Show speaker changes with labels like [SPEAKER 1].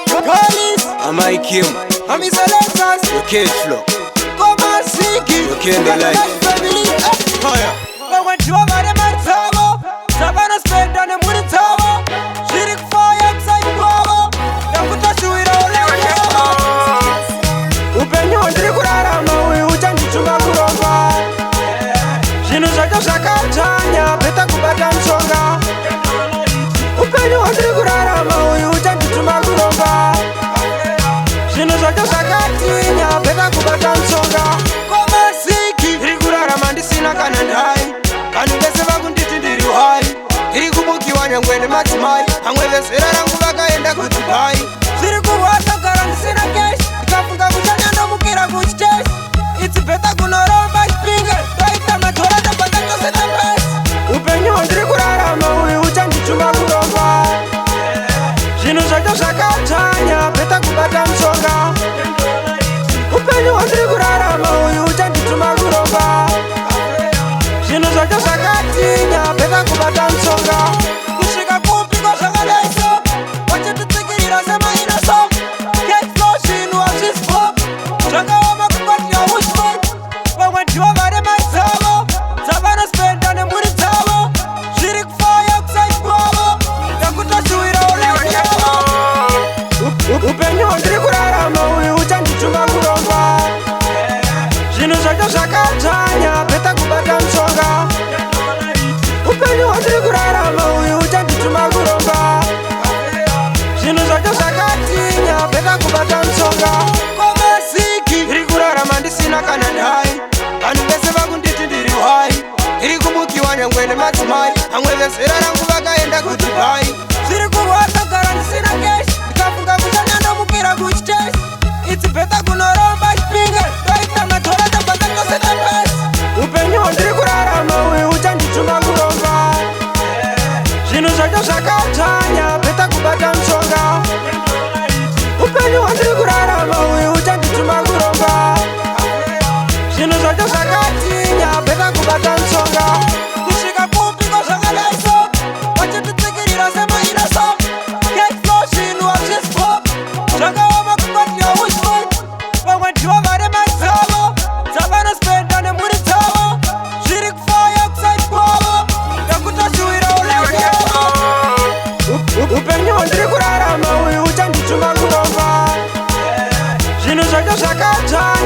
[SPEAKER 1] Police,
[SPEAKER 2] Amaikim,
[SPEAKER 1] I'm his electors.
[SPEAKER 2] your cage flow,
[SPEAKER 1] Come and sing it.
[SPEAKER 2] your candlelight.
[SPEAKER 1] Family.
[SPEAKER 2] Fire.
[SPEAKER 1] But when you are the man, Tavo, Savannah spend on the money tower. Shitty fire upside power. Now put us to it all like Yama. Upenyo ndiri kurarama uyu uchandichunga kurova. Zvinhu zvacho zvakadzvanya peta kubata mushonga. Upenyu ndiri kurarama uyu uchandituma kurova. Zvinhu zvacho zvakatinya peta kubata mushonga. Komasiki ndiri kurarama ndisina kana ndai. Vanhu vese vakunditi ndiri hai. Ndiri kumukiwa nyangwe nemadzimai. Vamwe vezera rangu vakaenda kuDubai. Zviri kurwadza gara ndisina cash. Ndikafunga kuti ndandomukira kuchiteshi. It's better kunoromba chipinge. Toita matora tabata chose tapasi. Upenyu ndiri kurarama uyu uchandituma kurova. Zvinhu zvacho zvakadzvanya peta kubata mushonga. Upenyu ndiri kurarama uyu uchandituma kurova. Zvinhu zvacho zvakatinya peta kubata mushonga. Kusvika kupiko zvakadaiso wachititsikirira semainaso. Ketflow zvinhu hazvispo zvakaoma kukwatira uspo. Vamwe ndivo vari maitsavo dzavanospenda nemhuri dzavo. Zviri kufaya kusai kwavo nekutoshuwira ulimi yavo. Upenyu ndiri kurarama uyu uchandituma kurova. Zvinhu zvacho zvakadzvanya peta kubata mushonga. Upenyu ndiri kurarama uyu uchandituma kurova. Zvinhu zvacho zvakatinya peta kubata mushonga. Komasiki ndiri kurarama ndisina kana ndai. Vanhu vese vakunditi ndiri hai. Ndiri kumukiwa nyangwe nemadzimai. Vamwe vezera rangu vakaenda kuDubai. Zviri kurwadza gara ndisina cash. Ndikafunga kuti ndandomukira kuchiteshi. It's better kunoromba chipinge. Toita matora tabata chose tapasi. Upenyu ndiri kurarama uyu uchandituma kurova. Zvinhu zvacho zvakadzvanya peta kubata mushonga. Upenyu ndiri kurarama uyu uchandituma kurova. Zvinhu zvacho zvakatinya peta kubata mushonga. Kusvika kupiko zvakadaiso wachititsikirira semainaso. Ketflow zvinhu hazvispo zvakaoma kukwatira uspo. Vamwe ndivo vari maitsavo dzavanospenda nemhuri dzavo. Zviri kufaya kusai kwavo nekutoshuwira ulimi yavo. Upenyu ndiri kurarama uyu uchandituma kurova. Zvinhu zvacho zvakadzvanya